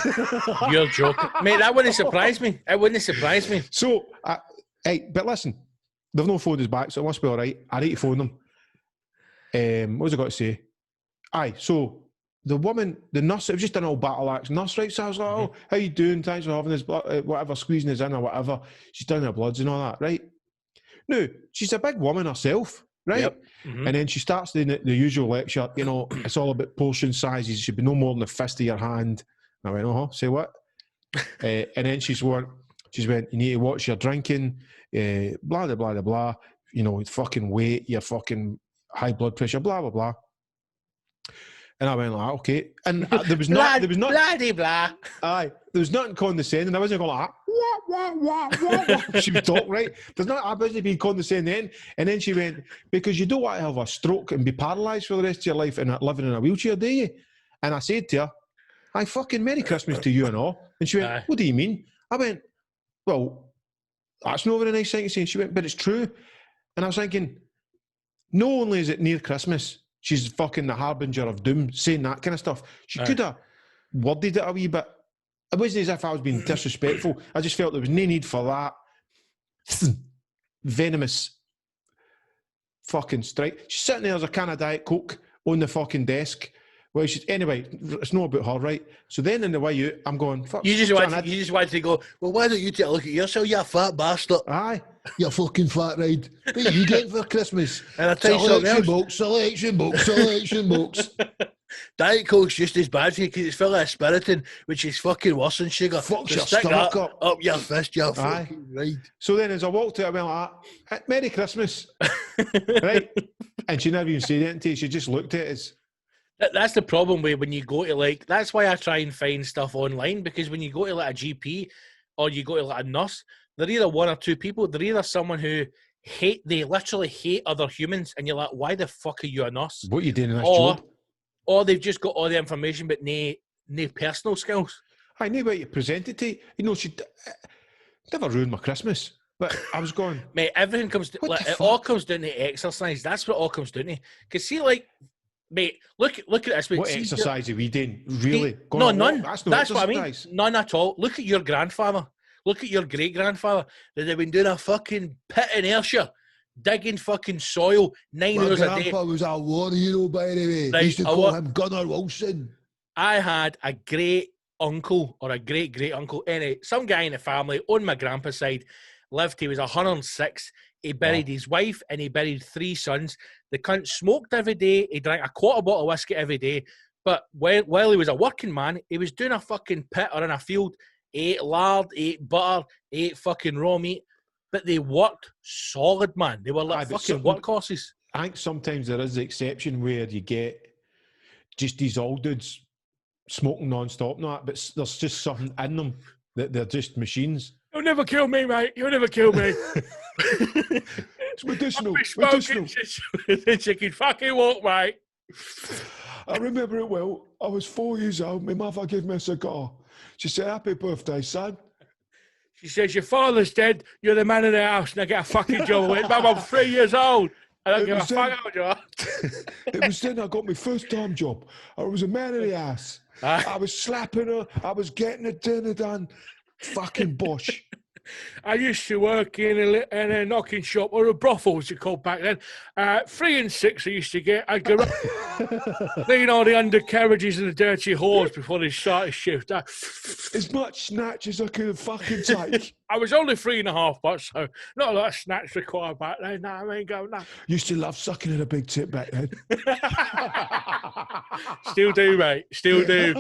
B: You're joking. Mate, that wouldn't surprise me. It wouldn't surprise me.
A: So, but listen, they've no phoned us back, so it must be all right. I need to phone them. What was I got to say? Aye, so the woman, the nurse, it was just an old battle axe nurse, right? So I was like, oh, how you doing? Thanks for having this, whatever, squeezing us in or whatever. She's done her bloods and all that, right? No, she's a big woman herself. Right? Yep. Mm-hmm. And then she starts the usual lecture, you know, it's all about portion sizes. It should be no more than the fist of your hand. And I went, say what? And then she went, you need to watch your drinking, blah, blah, blah, blah, blah. You know, fucking weight, your fucking high blood pressure, blah, blah, blah. And I went like, okay. And there was not,
B: bloody blah.
A: Aye, there was nothing condescending. I wasn't going like, wah. She would talk, right? I wasn't being condescending. And then she went, because you don't want to have a stroke and be paralysed for the rest of your life and living in a wheelchair, do you? And I said to her, "Aye, fucking Merry Christmas to you and all." And she went, "What do you mean?" I went, "Well, that's not a very nice thing to say." She went, "But it's true." And I was thinking, not only is it near Christmas, she's fucking the harbinger of doom, saying that kind of stuff. She could have worded it a wee bit. It wasn't as if I was being disrespectful. I just felt there was no need for that venomous fucking strike. She's sitting there as a can of Diet Coke on the fucking desk. Well, anyway, it's not about her, right? So then in the way out, I'm going, fuck.
B: You just wanted to go, well, why don't you take a look at yourself, you fat bastard?
A: Aye. You fucking fat ride. What you get for Christmas?
B: And I tell you something else.
A: Selection books.
B: Diet Coke's just as bad for you because it's full of asparatin, which is fucking worse than sugar.
A: Fuck your stomach
B: up your fist, you fucking ride.
A: So then as I walked out, I went like that, Merry Christmas. Right? And she never even said anything to you. She just looked at us.
B: That's the problem with when you go to that's why I try and find stuff online, because when you go to like a GP or you go to like a nurse, they're either one or two people. They're either someone who they literally hate other humans, and you're like, why the fuck are you a nurse?
A: What are you doing in this job?
B: Or they've just got all the information but no personal skills.
A: I knew what you presented to. You know, she never ruined my Christmas. But I was going,
B: mate, everything comes it all comes down to exercise. That's what it all comes down to. Because see, mate, look at this.
A: What exercise are we doing? Really?
B: No, none. That's what I mean. None at all. Look at your grandfather. Look at your great-grandfather. They've been doing a fucking pit in Ayrshire, digging fucking soil 9 hours a day.
A: My grandpa was a war hero, by the way. They used to call him Gunnar Wilson.
B: I had a great-uncle or a great-great-uncle, some guy in the family on my grandpa's side lived. He was 106. He buried his wife and he buried 3 sons. The cunt smoked every day. He drank a quarter bottle of whiskey every day. But while he was a working man, he was doing a fucking pit or in a field, ate lard, ate butter, ate fucking raw meat. But they worked solid, man. They were like fucking workhorses.
A: I think sometimes there is the exception where you get just these old dudes smoking non-stop and that, but there's just something in them that they're just machines.
B: You'll never kill me, mate. You'll never kill me.
A: It's medicinal.
B: Then she can fucking walk, mate.
A: I remember it well. I was 4 years old. My mother gave me a cigar. She said, "Happy birthday, son."
B: She says, "Your father's dead. You're the man of the house. Now get a fucking job." I went, "Mum, I'm 3 years old. I don't give a fuck how you are."
A: It was then I got my first time job. I was a man of the house. I was slapping her. I was getting her dinner done. Fucking bosh.
B: I used to work in a knocking shop, or a brothel, as it called back then. 3 and 6 I used to get. I'd go clean all the undercarriages and the dirty whores before they started shift.
A: As much snatch as I could fucking take.
B: I was only 3.5 bucks, so not a lot of snatch required back then. Nah, I ain't going, nah.
A: Used to love sucking in a big tit back then.
B: Still do, mate. Still do.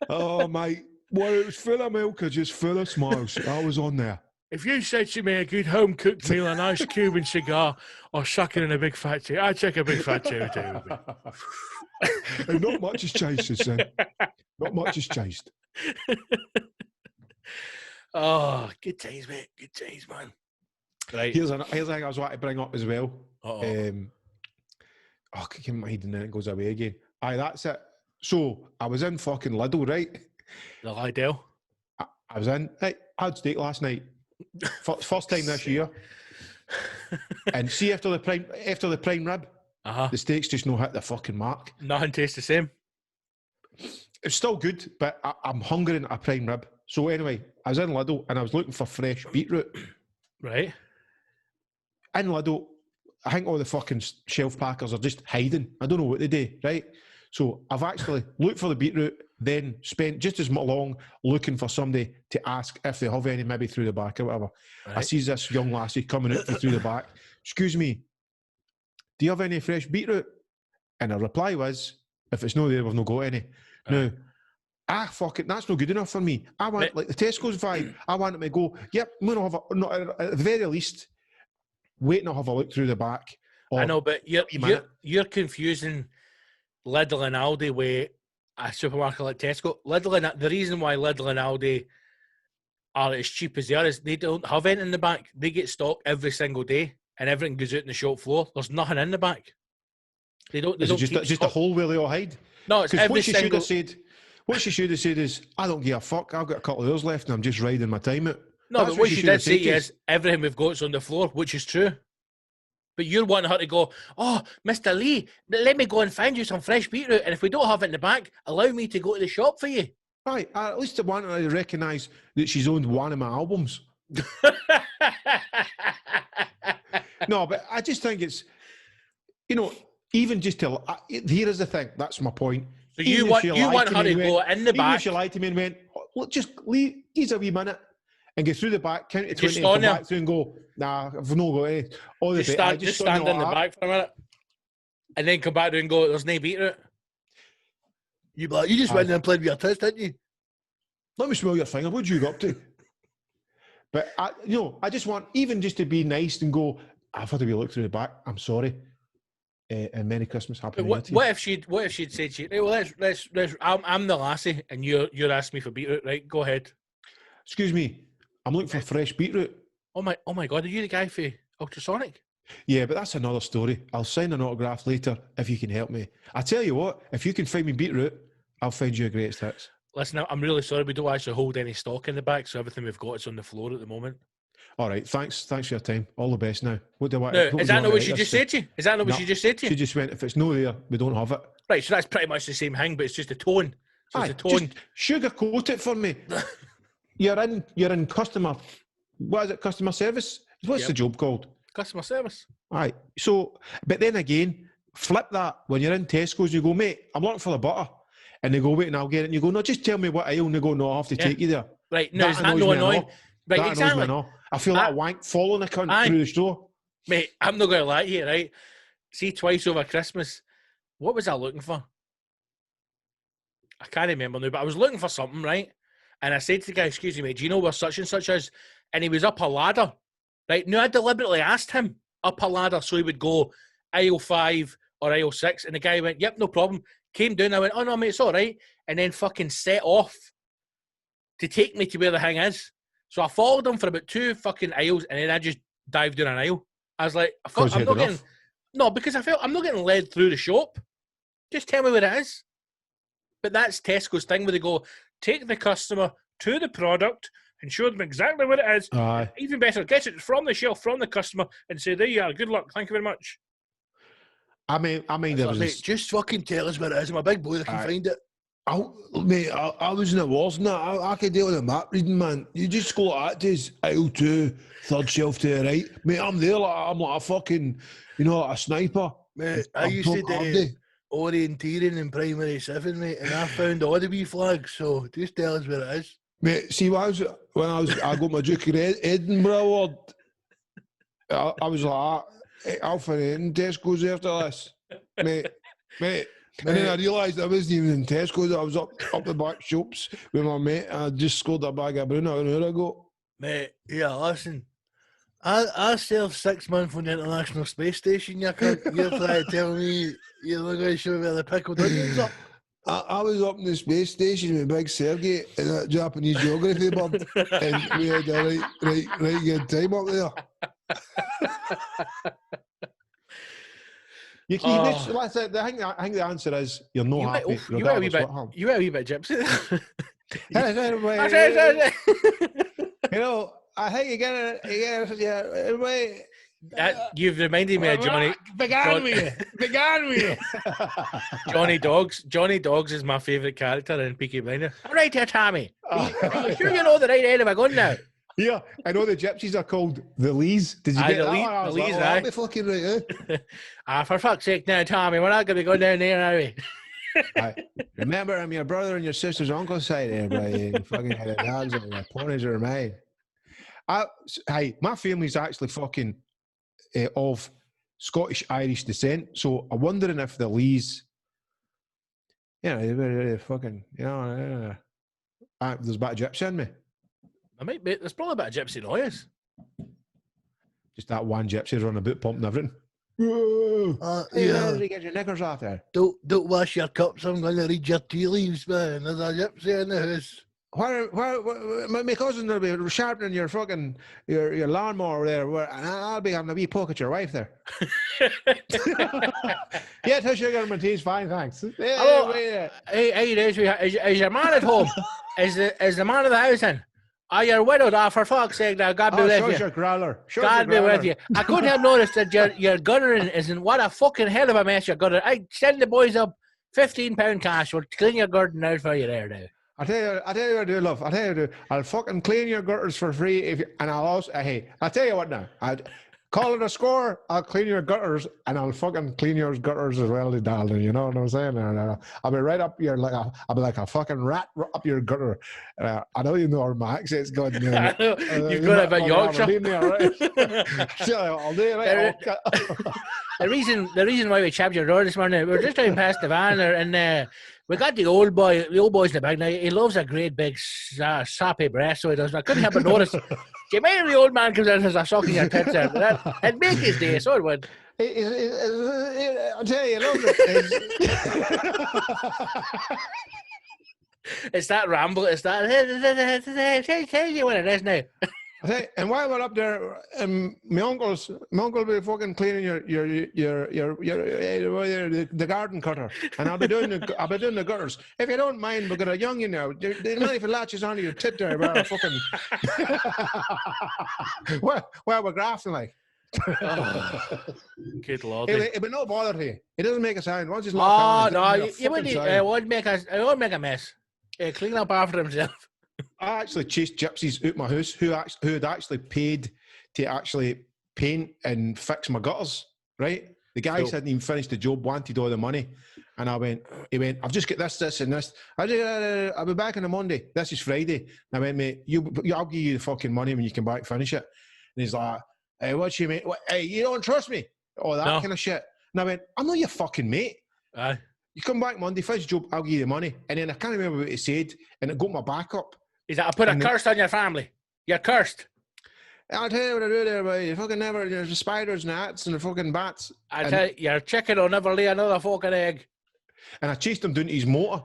A: Oh, mate. Well, it was full of milk or just full of smiles. I was on there.
B: If you said to me a good home-cooked meal, a nice Cuban cigar, or sucking in a big fat tit, I'd take a big fat tit too.
A: And not much has changed since then. Not much has changed.
B: Oh, good times, mate. Good times, man. Right.
A: Here's a thing I was wanting to bring up as well.
B: Uh-oh.
A: I keep my head and then it goes away again. Aye, that's it. So, I was in fucking Lidl, right?
B: The Lidl.
A: I was in. Hey, I had steak last night. First time this year. And see, after the prime rib, the steak's just no hit the fucking mark.
B: Nothing tastes the same.
A: It's still good, but I'm hungering a prime rib. So anyway, I was in Lidl and I was looking for fresh beetroot.
B: Right.
A: In Lidl, I think all the fucking shelf packers are just hiding. I don't know what they do, right? So I've actually looked for the beetroot, then spent just as long looking for somebody to ask if they have any, maybe through the back or whatever. Right. I see this young lassie coming out through the back. Excuse me, do you have any fresh beetroot? And her reply was, if it's not there, we've not got any. Now, fuck it, that's not good enough for me. I want, like the Tesco's vibe, I want them to go, yep, I'm going to have at the very least, wait and I'll have a look through the back.
B: I know, but you're confusing Lidl and Aldi with a supermarket like Tesco. The reason why Lidl and Aldi are as cheap as they are is they don't have anything in the back. They get stock every single day, and everything goes out in the shop floor. There's nothing in the back. They don't. They don't
A: just a hole where they all hide.
B: No, it's every
A: what single. What she should have said is, "I don't give a fuck. I've got a couple of hours left, and I'm just riding my time out."
B: No, that's but what she did say is everything we've got is on the floor, which is true. But you're wanting her to go, oh, Mr. Lee, let me go and find you some fresh beetroot, and if we don't have it in the back, allow me to go to the shop for you.
A: Right, at least I want her to recognise that she's owned one of my albums. No, but I just think it's, even just to, here is the thing, that's my point.
B: So you want her to go in the back.
A: Even if she lied to me and went, look, just leave, give a wee minute. And get through the back, count to 20, and come back through and go, nah, I've no got any.
B: Just stand in the back for a minute. And then come back there and go, there's no beetroot.
C: You just went in and played with your test, didn't you?
A: Let me smell your finger. What'd you go up to? But, I just want, even just to be nice and go, I've had to be looked through the back. I'm sorry. And Merry Christmas, Happy New Year to you.
B: What if she'd said to you, right, well, let's I'm the lassie and you're asking me for beetroot, right? Go ahead.
A: Excuse me. I'm looking for fresh beetroot.
B: Oh my God, are you the guy for Ultrasonic?
A: Yeah, but that's another story. I'll sign an autograph later if you can help me. I tell you what, if you can find me beetroot, I'll find you a greatest hits.
B: Listen, I'm really sorry, we don't actually hold any stock in the back, so everything we've got is on the floor at the moment.
A: All right, thanks for your time. All the best now. What do I want?
B: No, is that not what she just said to you? Is that not what she just said to you?
A: She just went, if it's not there, we don't have it.
B: Right, so that's pretty much the same thing, but it's just a tone. So
A: it's a tone. Just sugarcoat it for me. You're in customer. What is it? Customer service? What's the job called?
B: Customer service.
A: Right. So, but then again, flip that. When you're in Tesco's, you go, mate, I'm looking for the butter. And they go, wait, and I'll get it. And you go, no, just tell me what aisle. And they go, no, I have to take you there.
B: Right. No, is that no annoying? Right,
A: that
B: exactly.
A: Annoys me, I feel like a wank following a cunt through the store.
B: Mate, I'm not going to lie to you, right? See, twice over Christmas, what was I looking for? I can't remember now, but I was looking for something, right? And I said to the guy, excuse me, mate, do you know where such and such is? And he was up a ladder, right? Now, I deliberately asked him up a ladder so he would go aisle 5 or aisle 6. And the guy went, yep, no problem. Came down, I went, oh, no, mate, it's all right. And then fucking set off to take me to where the thing is. So I followed him for about 2 fucking aisles, and then I just dived down an aisle. I was like, I'm not getting... No, because I felt I'm not getting led through the shop. Just tell me where it is. But that's Tesco's thing where they go, take the customer to the product and show them exactly what it is. Even better, get it from the shelf, from the customer, and say, there you are, good luck, thank you very much.
A: I mean, there was...
C: Mate, just fucking tell us where it is. I'm a big boy that can find it.
A: Mate, I was in the wars and that. I could deal with the map reading, man. You just go like that to aisle 2, third shelf to the right. Mate, I'm there I'm like a fucking, like a sniper.
C: Mate, I used to do orienteering in primary 7, mate, and I found all the wee flags, so just tell us where it is.
A: Mate, see, I got my Duke of Edinburgh award. I was like, Alpha and Tesco's after this. Mate. And then I realised I wasn't even in Tesco's. I was up the back shops with my mate. I just scored a bag of Bruno an hour ago.
C: Mate, yeah, listen. I served 6 months on the International Space Station. You're trying to tell me you're not going to show me where the pickled onions are?
A: I was up in the space station with Big Sergey and that Japanese geography bud, and we had a right good time up there. I think the answer is you're not happy.
B: You were a wee bit gypsy.
A: I think you get it.
B: You've reminded me of Johnny.
C: Began with
B: Johnny Dogs. Johnny Dogs is my favourite character in Peaky Blinders. All right here, Tommy. Are you sure you know the right end of a gun now?
A: Yeah, I know the gypsies are called the Lees. Did you get
B: the Lees?
A: I'll be fucking right,
B: for fuck's sake now, Tommy, we're not going to be going down there, are we?
A: Remember, I'm your brother and your sister's uncle's side there, bro. You fucking had the dogs and the ponies are mine. My family's actually fucking of Scottish-Irish descent, so I'm wondering if the Lees, they're fucking, there's a bit of gypsy in me.
B: There's probably a bit of gypsy noise.
A: Just that one gypsy running a boot pump and everything. Get your knickers off there.
C: Don't wash your cups. I'm going to read your tea leaves, man. There's a gypsy in the house.
A: Where my cousin will be sharpening your fucking your lawnmower there, and I'll be having a wee poke at your wife there. Yeah, tell sugar my tea's fine, thanks.
B: Hey, is your man at home? Is the man of the house in? Are you widowed? For fuck's sake, now God be with you.
A: Your growler.
B: God be with you. I couldn't have noticed that your guttering isn't. What a fucking hell of a mess your gutter. I send the boys up £15 cash. We'll clean your garden out for you there now.
A: I tell you what I do, love. I'll fucking clean your gutters for free and I'll also, I'll tell you what now. Call it a score. I'll clean your gutters and I'll fucking clean your gutters as well, darling. You know what I'm saying? I'll be right up your I'll be like a fucking rat up your gutter. I know you know our accent's good.
B: You've got it about Yorkshire.
A: I'll do it. Right?
B: The reason why we chapped your door this morning, we were just driving past the van there, and we got the old boy's in the back. Now he loves a great big sappy breast, so he does. I couldn't help but notice. You mind the old man comes in and has a sock in your tits there? It'd make his day, so it would.
A: I'll tell you, love it.
B: It's that ramble. It's that. Tell you what it is now.
A: And while we're up there, my uncle will be fucking cleaning the garden cutter, and I'll be doing the gutters. If you don't mind, we've got a young, the man if it latches onto your tit there, about fucking. Well, we're grafting like.
B: Good lord.
A: It would no bother to you. It doesn't make a sound. Once it's
B: locked down, it won't make a mess. Clean up after himself.
A: I actually chased gypsies out my house who had actually paid to actually paint and fix my gutters, right? The guys hadn't even finished the job, wanted all the money. And he went, I've just got this and this. I'll be back on a Monday. This is Friday. And I went, mate, I'll give you the fucking money when you come back, finish it. And he's like, hey, what's you, mate? Hey, you don't trust me? All that kind of shit. And I went, I'm not your fucking mate.
B: Aye.
A: You come back Monday, finish the job, I'll give you the money. And then I can't remember what he said, and it got my back up.
B: Is that I put a curse on your family? You're cursed.
A: I'll tell you what I do there, boy. You fucking never, there's the spiders and the ants and the fucking bats.
B: I tell you, your chicken will never lay another fucking egg.
A: And I chased him down to his motor.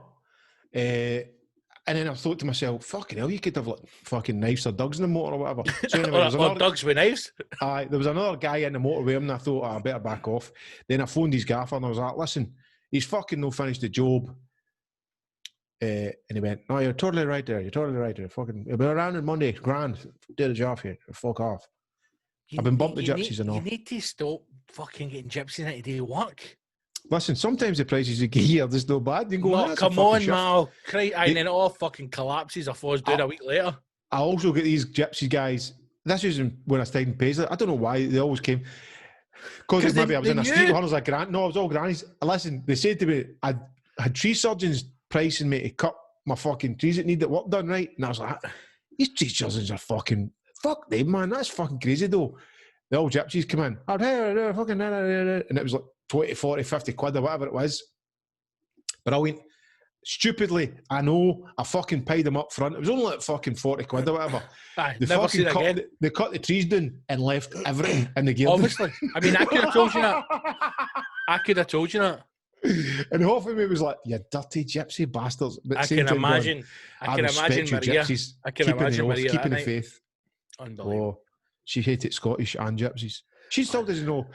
A: And then I thought to myself, fucking hell, you could have like fucking knives or dogs in the motor or whatever. So anyway,
B: or dogs with knives?
A: There was another guy in the motor with him, and I thought, I better back off. Then I phoned his gaffer and I was like, listen, he's fucking no finished the job. And he went, no, you're totally right there. Fucking, you'll be around on Monday. Grand. Do the job here. Fuck off. I've been bumping the gypsies and all.
B: You need to stop fucking getting gypsies into do work.
A: Listen, sometimes the prices you get here are just no bad. You can go,
B: no, come on, Mal. And then it all fucking collapses or falls down a week later.
A: I also get these gypsy guys. This is when I stayed in Paisley. I don't know why they always came. Because maybe I was in a street with hundreds of grand. No, it was all grannies. Listen, they said to me, I had tree surgeons pricing me to cut my fucking trees that needed work done, right? And I was like, these tree surgeons are fucking, fuck them, man. That's fucking crazy, though. The old gypsies come in. And it was like 20, 40, 50 quid or whatever it was. But I went, stupidly, I know, I fucking paid them up front. It was only like fucking 40 quid or whatever. They cut the trees down and left everything in the gear.
B: Obviously. I mean, I could have told you that.
A: And half of me was like, you dirty gypsy bastards. But
B: I can imagine Maria.
A: Keeping the faith.
B: Unbelievable.
A: Oh, she hated Scottish and gypsies. She still doesn't know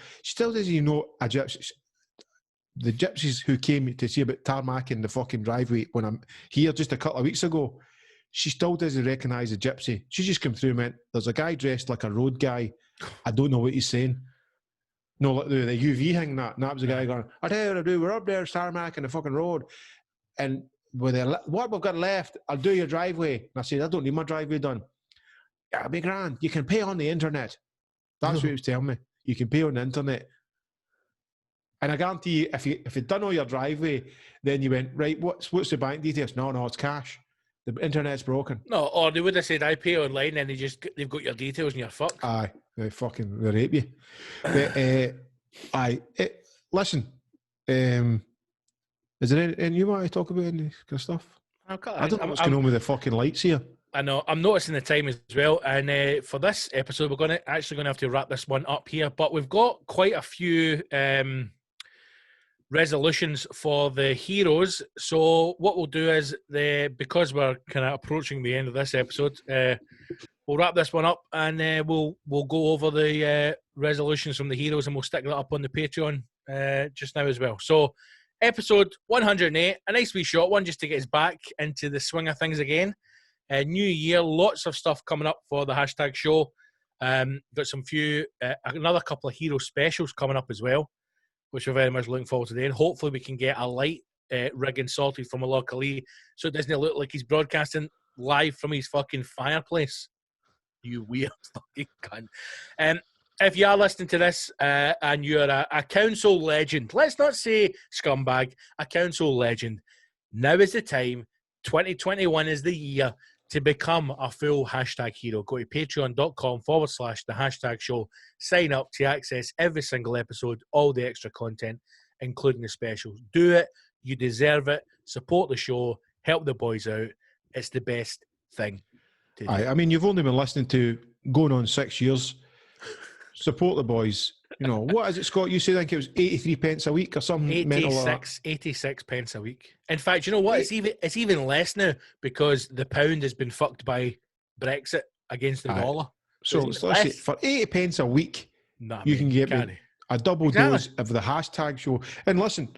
A: a gypsy. The gypsies who came to see about tarmacking the fucking driveway when I'm here just a couple of weeks ago, she still doesn't recognise a gypsy. She just came through and went, there's a guy dressed like a road guy. I don't know what he's saying. No, like the UV thing, that was the guy going, I tell you what I do, we're up there tarmacking the fucking road. And what we've got left, I'll do your driveway. And I said, I don't need my driveway done. Yeah, it'll be grand. You can pay on the internet. That's what he was telling me. You can pay on the internet. And I guarantee you, if you'd done all your driveway, then you went, right, what's the bank details? No, it's cash. The internet's broken.
B: No, or they would have said, I pay online, and they've got your details and you're fucked.
A: Aye, they rape you. But, listen, is there anything you want to talk about any kind of stuff? I don't know what's going on with the fucking lights here.
B: I know, I'm noticing the time as well, and for this episode, we're going to have to wrap this one up here, but we've got quite a few resolutions for the heroes. So what we'll do is, because we're kind of approaching the end of this episode, we'll wrap this one up, and we'll go over the resolutions from the heroes, and we'll stick that up on the Patreon just now as well. So episode 108, a nice wee short one just to get us back into the swing of things again. New year, lots of stuff coming up for the hashtag show. Got another couple of hero specials coming up as well, which we're very much looking forward to. And hopefully we can get a light rigging sorted from a locally, so it doesn't look like he's broadcasting live from his fucking fireplace. You weird fucking cunt. If you are listening to this and you're a council legend, let's not say scumbag, a council legend, now is the time. 2021 is the year to become a full hashtag hero. Go to patreon.com/the hashtag show. Sign up to access every single episode, all the extra content, including the specials. Do it. You deserve it. Support the show. Help the boys out. It's the best thing to do.
A: I mean, you've only been listening to going on 6 years. Support the boys. You know, what is it, Scott? You say, I think it was 83 pence a week or something.
B: 86 pence a week. In fact, you know what? It's even less now because the pound has been fucked by Brexit against the dollar.
A: So let's say for 80 pence a week, you can get me a double dose of the hashtag show. And listen,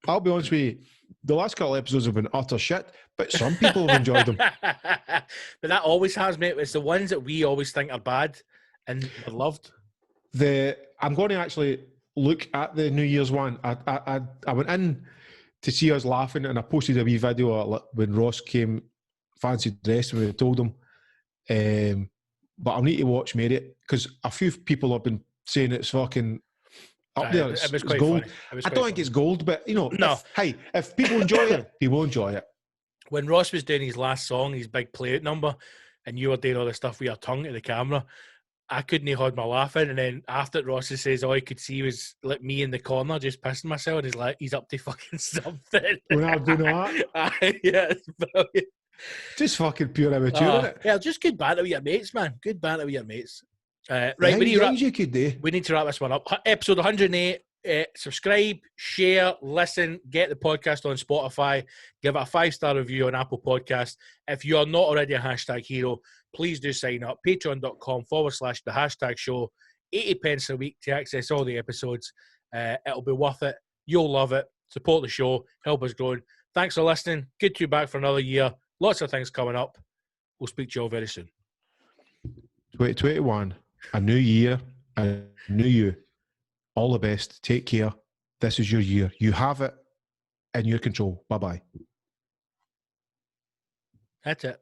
A: I'll be honest with you, the last couple of episodes have been utter shit, but some people have enjoyed them.
B: But that always has, mate. It's the ones that we always think are bad and are loved.
A: I'm going to actually look at the New Year's one. I went in to see us laughing, and I posted a wee video when Ross came fancy dressed and we told him. But I'll need to watch Merit because a few people have been saying it's fucking up there. It's gold. I don't think it's gold, but you know, if people enjoy it, people enjoy it.
B: When Ross was doing his last song, his big play out number, and you were doing all the stuff with your tongue to the camera, I couldn't hold my laughing, and then after Ross says all I could see was like me in the corner just pissing myself, and he's like, he's up to fucking something.
A: When I was doing that?
B: Yeah, it's brilliant.
A: Just fucking pure immature, isn't it?
B: Yeah, just good banter with your mates, man. Good banter with your mates. Right, we need to wrap this one up. Episode 108. Subscribe, share, listen, get the podcast on Spotify, give it a 5-star review on Apple Podcasts. If you are not already a hashtag hero, please do sign up. Patreon.com/the hashtag show. 80 pence a week to access all the episodes. It'll be worth it. You'll love it. Support the show. Help us grow. Thanks for listening. Good to be back for another year. Lots of things coming up. We'll speak to you all very soon.
A: 2021, a new year, a new you. All the best. Take care. This is your year. You have it in your control. Bye-bye.
B: That's it.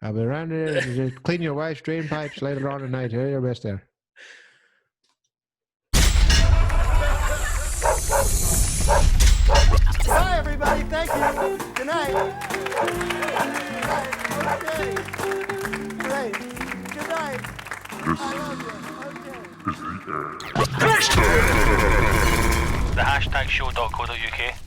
A: I'll be around here. Just clean your wife's drain pipes later on tonight. Here, your best there.
D: Bye, everybody. Thank you. Good night. Okay. Great. Good night.
E: The HashTag show.co.uk